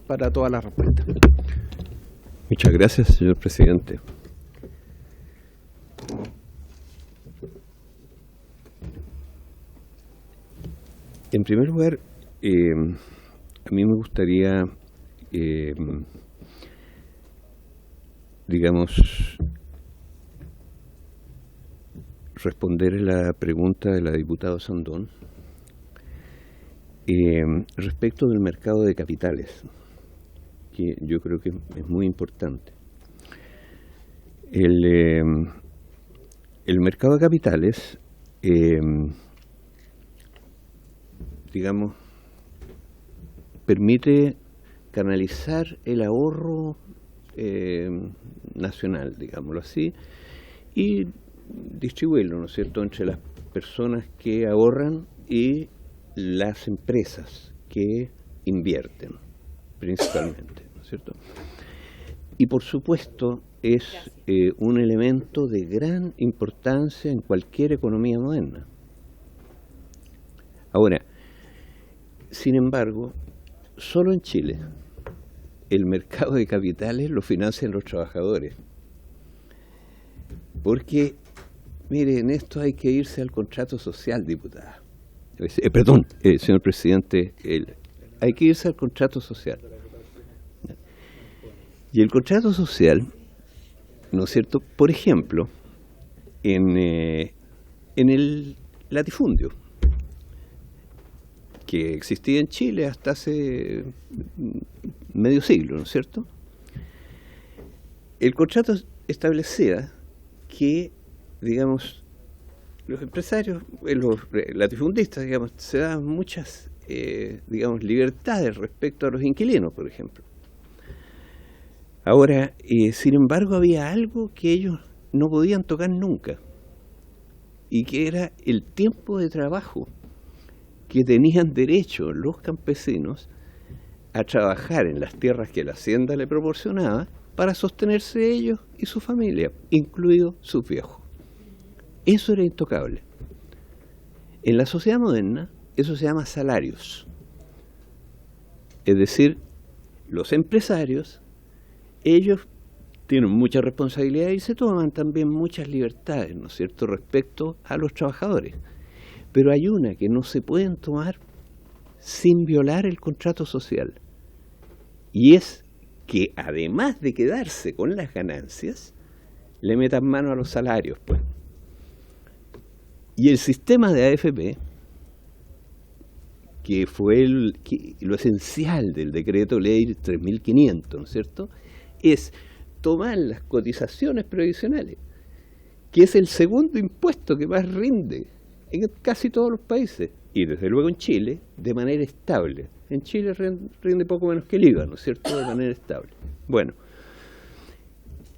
para todas las respuestas. Muchas gracias, señor presidente. En primer lugar, a mí me gustaría, digamos, responder a la pregunta de la diputada Sandón respecto del mercado de capitales, que yo creo que es muy importante. El mercado de capitales, digamos, permite canalizar el ahorro nacional, digámoslo así, y distribuirlo, ¿no es cierto?, entre las personas que ahorran y las empresas que invierten, principalmente, ¿no es cierto? Y por supuesto es un elemento de gran importancia en cualquier economía moderna. Ahora, sin embargo, solo en Chile el mercado de capitales lo financian los trabajadores. Porque, mire, en esto hay que irse al contrato social, diputada. Señor presidente, hay que irse al contrato social. Y el contrato social, ¿no es cierto?, por ejemplo, en el latifundio, que existía en Chile hasta hace medio siglo, ¿no es cierto? El contrato establecía que, digamos, los empresarios, los latifundistas, digamos, se daban muchas, digamos, libertades respecto a los inquilinos, por ejemplo. Ahora, sin embargo, había algo que ellos no podían tocar nunca, y que era el tiempo de trabajo que tenían derecho los campesinos a trabajar en las tierras que la hacienda le proporcionaba para sostenerse ellos y su familia, incluidos sus viejos. Eso era intocable. En la sociedad moderna, eso se llama salarios. Es decir, los empresarios, ellos tienen mucha responsabilidad y se toman también muchas libertades, ¿no es cierto?, respecto a los trabajadores. Pero hay una que no se pueden tomar sin violar el contrato social. Y es que además de quedarse con las ganancias, le metan mano a los salarios, pues. Y el sistema de AFP, que fue lo esencial del decreto ley 3500, ¿no es cierto?, es tomar las cotizaciones previsionales, que es el segundo impuesto que más rinde en casi todos los países, y desde luego en Chile, de manera estable. En Chile rinde poco menos que el IVA, ¿no es cierto?, de manera estable. Bueno,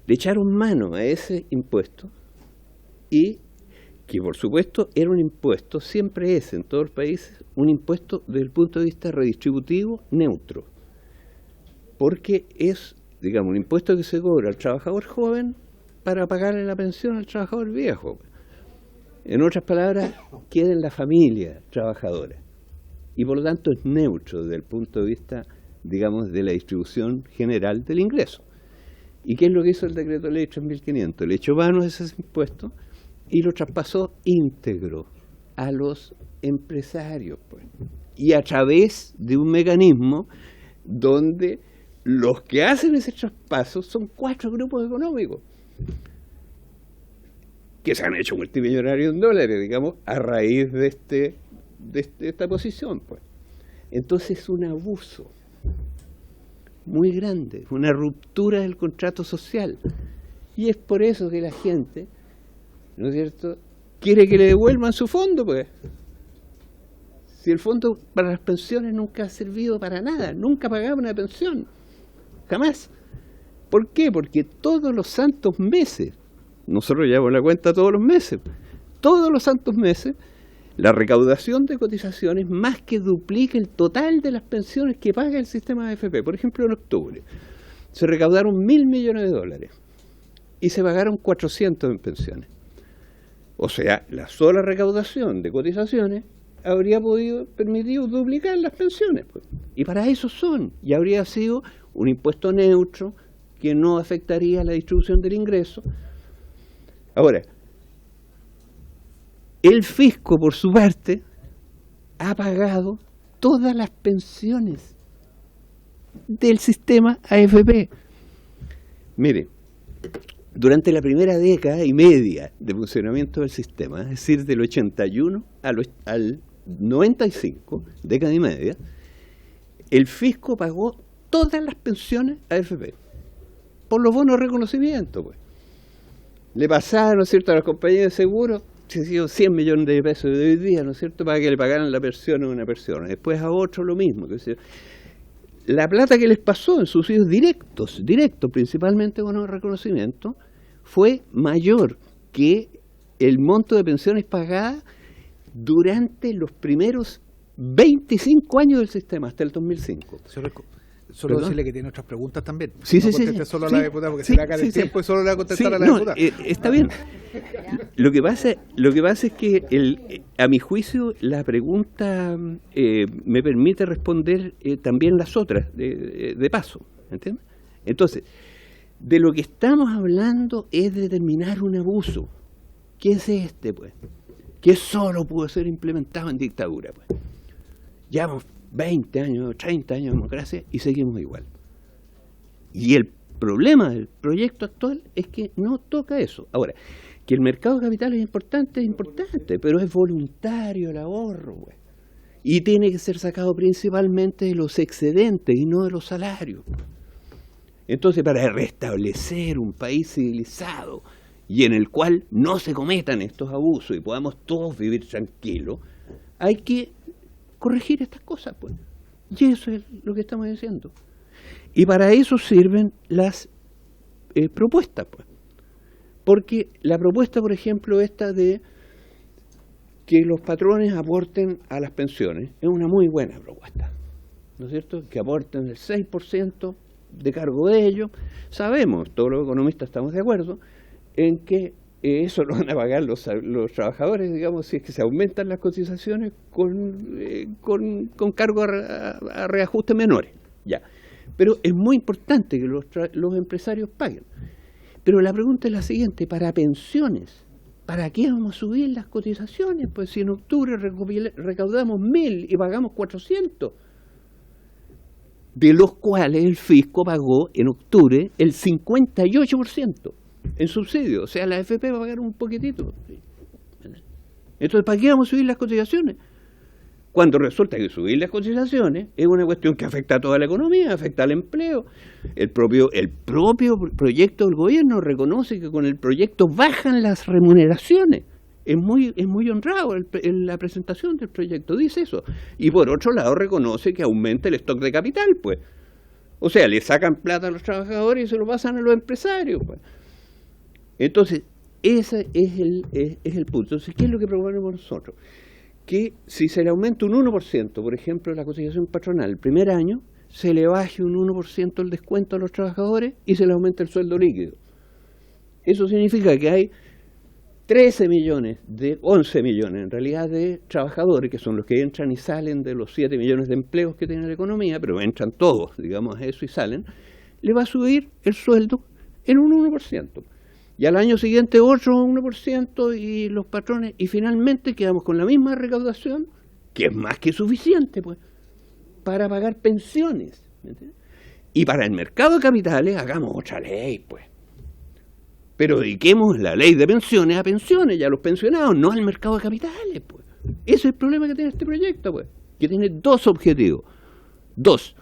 le echaron mano a ese impuesto, y que por supuesto era un impuesto, siempre es en todos los países, un impuesto desde el punto de vista redistributivo neutro, porque es, digamos, un impuesto que se cobra al trabajador joven para pagarle la pensión al trabajador viejo. En otras palabras, queda en la familia trabajadora, y por lo tanto es neutro desde el punto de vista, digamos, de la distribución general del ingreso. ¿Y qué es lo que hizo el decreto ley 3500? Le echó mano a ese impuesto y lo traspasó íntegro a los empresarios, pues. Y a través de un mecanismo donde los que hacen ese traspaso son 4 grupos económicos que se han hecho multimillonarios en dólares, digamos, a raíz de esta posición, pues. Entonces es un abuso muy grande, una ruptura del contrato social. Y es por eso que la gente, ¿no es cierto?, quiere que le devuelvan su fondo, pues. Si el fondo para las pensiones nunca ha servido para nada, nunca pagaba una pensión, jamás. ¿Por qué? Porque todos los santos meses, nosotros llevamos la cuenta todos los meses, todos los santos meses, la recaudación de cotizaciones más que duplica el total de las pensiones que paga el sistema de AFP. Por ejemplo, en octubre se recaudaron 1.000 millones de dólares y se pagaron 400 en pensiones. O sea, la sola recaudación de cotizaciones habría permitido duplicar las pensiones, pues. Y para eso son, y habría sido un impuesto neutro que no afectaría la distribución del ingreso. Ahora, el fisco, por su parte, ha pagado todas las pensiones del sistema AFP. Mire, durante la primera década y media de funcionamiento del sistema, es decir, del 81 al 95, década y media, el fisco pagó todas las pensiones AFP por los bonos de reconocimiento, pues. Le pasaron, ¿no es cierto?, a las compañías de seguros 100 millones de pesos de hoy día, ¿no es cierto?, para que le pagaran la pensión a una persona. Después a otro lo mismo. La plata que les pasó en subsidios directos, principalmente bonos de reconocimiento, fue mayor que el monto de pensiones pagadas durante los primeros 25 años del sistema, hasta el 2005. Solo decirle que tiene otras preguntas también. Sí, no sí. Solo a la diputada, porque se le acaba el tiempo y solo le va a contestar a la diputada. Está bien. Lo que pasa es que, a mi juicio, la pregunta me permite responder también las otras, de paso. ¿Entiendes? Entonces, de lo que estamos hablando es de determinar un abuso. ¿Qué es este, pues? Que solo pudo ser implementado en dictadura, pues. Llevamos 20 años, 30 años de democracia y seguimos igual. Y el problema del proyecto actual es que no toca eso. Ahora, que el mercado de capitales es importante, pero es voluntario el ahorro, güey. Y tiene que ser sacado principalmente de los excedentes y no de los salarios. Entonces, para restablecer un país civilizado y en el cual no se cometan estos abusos y podamos todos vivir tranquilos, hay que corregir estas cosas, pues. Y eso es lo que estamos diciendo. Y para eso sirven las propuestas, pues. Porque la propuesta, por ejemplo, esta de que los patrones aporten a las pensiones, es una muy buena propuesta, ¿no es cierto? Que aporten el 6% de cargo de ellos. Sabemos, todos los economistas estamos de acuerdo, en que eso lo van a pagar los trabajadores, digamos, si es que se aumentan las cotizaciones con cargo a reajuste menores. Ya. Pero es muy importante que los empresarios paguen. Pero la pregunta es la siguiente: para pensiones, ¿para qué vamos a subir las cotizaciones? Pues si en octubre recaudamos 1.000 y pagamos 400, de los cuales el fisco pagó en octubre el 58% en subsidio. O sea, la AFP va a pagar un poquitito. Entonces, ¿para qué vamos a subir las cotizaciones? Cuando resulta que subir las cotizaciones es una cuestión que afecta a toda la economía, afecta al empleo. El propio proyecto del gobierno reconoce que con el proyecto bajan las remuneraciones. Es muy honrado en la presentación del proyecto, dice eso. Y por otro lado reconoce que aumenta el stock de capital, pues. O sea, le sacan plata a los trabajadores y se lo pasan a los empresarios, pues. Entonces, ese es el punto. Entonces, ¿qué es lo que proponemos nosotros? Que si se le aumenta un 1%, por ejemplo, la cotización patronal el primer año, se le baje un 1% el descuento a los trabajadores y se le aumenta el sueldo líquido. Eso significa que hay 11 millones en realidad de trabajadores, que son los que entran y salen de los 7 millones de empleos que tiene la economía, pero entran todos, digamos, a eso y salen, le va a subir el sueldo en un 1%. Y al año siguiente otro 1% y los patrones, y finalmente quedamos con la misma recaudación, que es más que suficiente, pues, para pagar pensiones. ¿Me entiendes? Y para el mercado de capitales hagamos otra ley, pues. Pero dediquemos la ley de pensiones a pensiones y a los pensionados, no al mercado de capitales, pues. Ese es el problema que tiene este proyecto, pues, que tiene dos objetivos. Dos.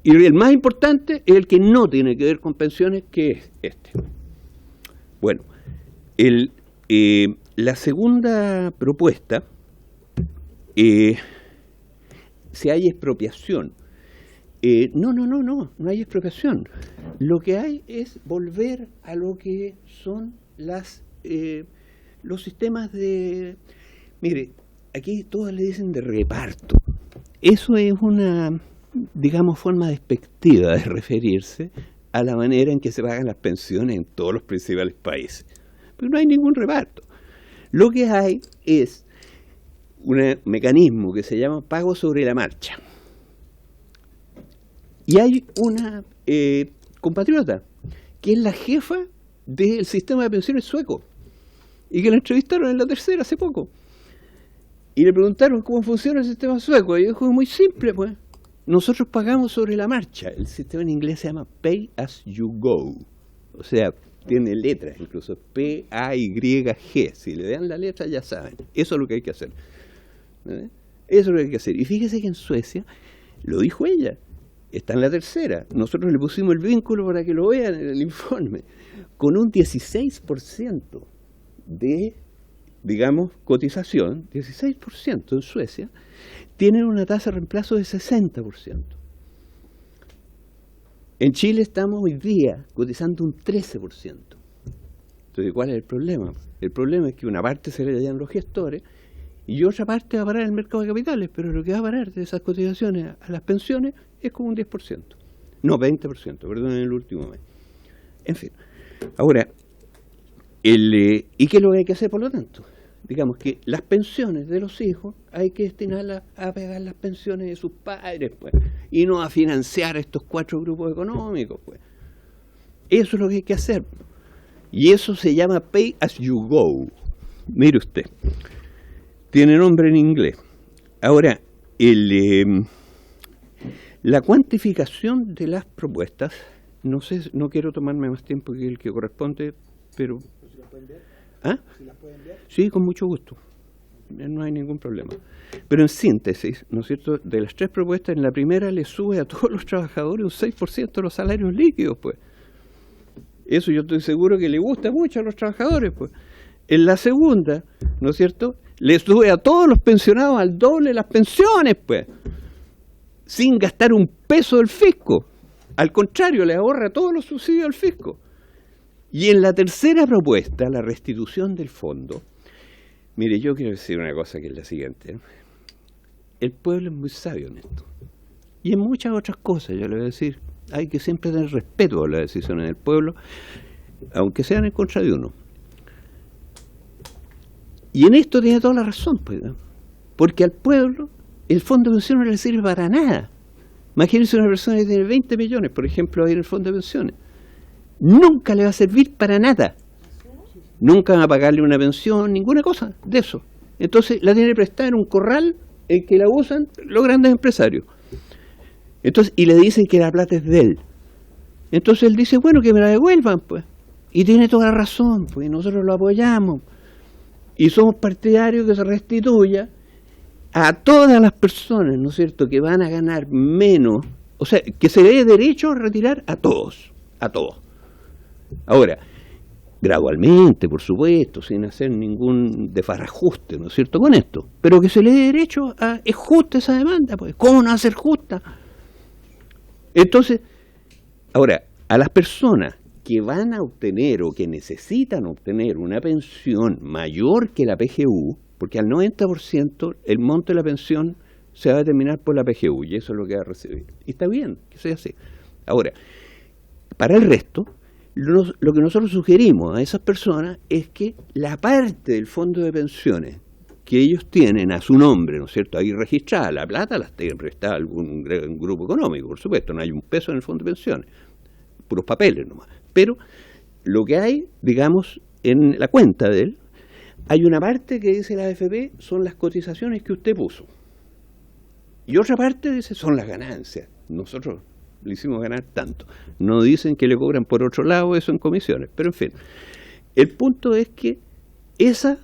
Y el más importante es el que no tiene que ver con pensiones, que es este. Bueno, la segunda propuesta, si hay expropiación. No hay expropiación. Lo que hay es volver a lo que son los sistemas de... Mire, aquí todos le dicen de reparto. Eso es una, digamos, forma despectiva de referirse a la manera en que se pagan las pensiones en todos los principales países. Pero no hay ningún reparto. Lo que hay es un mecanismo que se llama pago sobre la marcha. Y hay una compatriota que es la jefa del sistema de pensiones sueco y que la entrevistaron en La Tercera hace poco. Y le preguntaron cómo funciona el sistema sueco. Y dijo, muy simple, pues. Nosotros pagamos sobre la marcha. El sistema en inglés se llama Pay as you go. O sea, tiene letras, incluso P-A-Y-G. Si le dan la letra ya saben. Eso es lo que hay que hacer. ¿Eh? Eso es lo que hay que hacer. Y fíjese que en Suecia, lo dijo ella, está en La Tercera. Nosotros le pusimos el vínculo para que lo vean en el informe. Con un 16% de, digamos, cotización, 16% en Suecia, tienen una tasa de reemplazo de 60%. En Chile estamos hoy día cotizando un 13%. Entonces, ¿cuál es el problema? El problema es que una parte se le dan los gestores y otra parte va a parar el mercado de capitales, pero lo que va a parar de esas cotizaciones a las pensiones es como un 10%. No, 20%, perdón, en el último mes. En fin. Ahora, ¿y qué es lo que hay que hacer por lo tanto? Digamos que las pensiones de los hijos hay que destinarlas a pagar las pensiones de sus padres, pues, y no a financiar estos 4 grupos económicos, pues. Eso es lo que hay que hacer. Y eso se llama Pay as you go. Mire usted. Tiene nombre en inglés. Ahora, la cuantificación de las propuestas, no sé, no quiero tomarme más tiempo que el que corresponde, pero... ¿Si las pueden enviar? ¿Ah? ¿Si las pueden enviar? Sí, con mucho gusto. No hay ningún problema. Pero en síntesis, ¿no es cierto?, de las 3 propuestas, en la primera le sube a todos los trabajadores un 6% de los salarios líquidos, pues. Eso yo estoy seguro que le gusta mucho a los trabajadores, pues. En la segunda, ¿no es cierto?, le sube a todos los pensionados al doble las pensiones, pues, sin gastar un peso del fisco. Al contrario, le ahorra todos los subsidios al fisco. Y en la tercera propuesta, la restitución del fondo, mire, yo quiero decir una cosa que es la siguiente. El pueblo es muy sabio en esto. Y en muchas otras cosas, yo le voy a decir, hay que siempre tener respeto a las decisiones del pueblo, aunque sean en contra de uno. Y en esto tiene toda la razón, pues, ¿no? Porque al pueblo el fondo de pensiones no le sirve para nada. Imagínense una persona que tiene 20 millones, por ejemplo, ahí en el fondo de pensiones. Nunca le va a servir para nada. Nunca van a pagarle una pensión, ninguna cosa de eso. Entonces la tiene prestada en un corral en que la usan los grandes empresarios. Entonces, y le dicen que la plata es de él. Entonces él dice, bueno, que me la devuelvan, pues. Y tiene toda la razón, pues, y nosotros lo apoyamos. Y somos partidarios que se restituya a todas las personas, ¿no es cierto?, que van a ganar menos, o sea, que se dé derecho a retirar a todos, a todos. Ahora, gradualmente, por supuesto, sin hacer ningún desbarajuste, ¿no es cierto?, con esto, pero que se le dé derecho a... Es justa esa demanda, pues, ¿cómo no va a ser justa? Entonces, ahora, a las personas que van a obtener o que necesitan obtener una pensión mayor que la PGU, porque al 90% el monto de la pensión se va a determinar por la PGU y eso es lo que va a recibir. Y está bien que sea así. Ahora, para el resto, lo que nosotros sugerimos a esas personas es que la parte del fondo de pensiones que ellos tienen a su nombre, ¿no es cierto?, ahí registrada, la plata la tiene prestada algún grupo económico, por supuesto, no hay un peso en el fondo de pensiones, puros papeles nomás. Pero lo que hay, digamos, en la cuenta de él, hay una parte que dice la AFP, son las cotizaciones que usted puso. Y otra parte dice, son las ganancias. Nosotros le hicimos ganar tanto. No dicen que le cobran por otro lado eso en comisiones, pero en fin. El punto es que esa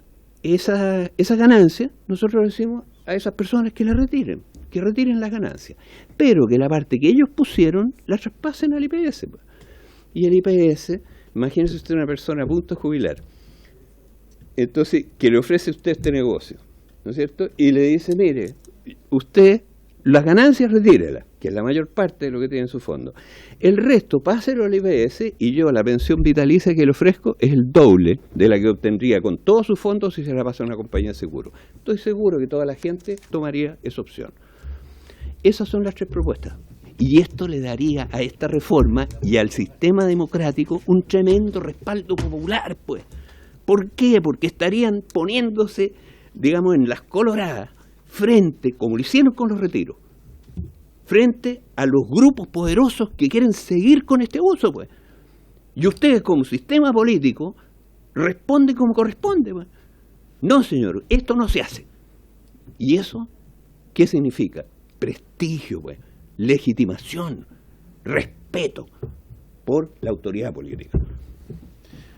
ganancia, nosotros le decimos a esas personas que retiren las ganancias. Pero que la parte que ellos pusieron, la traspasen al IPS. Y el IPS, imagínese usted una persona a punto de jubilar, entonces, que le ofrece a usted este negocio, ¿no es cierto? Y le dice, mire, usted, las ganancias retírelas, que es la mayor parte de lo que tiene en su fondo. El resto, páselo al IPS y yo, la pensión vitalicia que le ofrezco es el doble de la que obtendría con todos sus fondos si se la pasa a una compañía de seguro. Estoy seguro que toda la gente tomaría esa opción. Esas son las 3 propuestas. Y esto le daría a esta reforma y al sistema democrático un tremendo respaldo popular, pues. ¿Por qué? Porque estarían poniéndose digamos, en las coloradas, frente, como lo hicieron con los retiros, frente a los grupos poderosos que quieren seguir con este uso, pues. Y ustedes, como sistema político, responden como corresponde, pues. No, señor, esto no se hace. ¿Y eso qué significa? Prestigio, pues, legitimación, respeto por la autoridad política.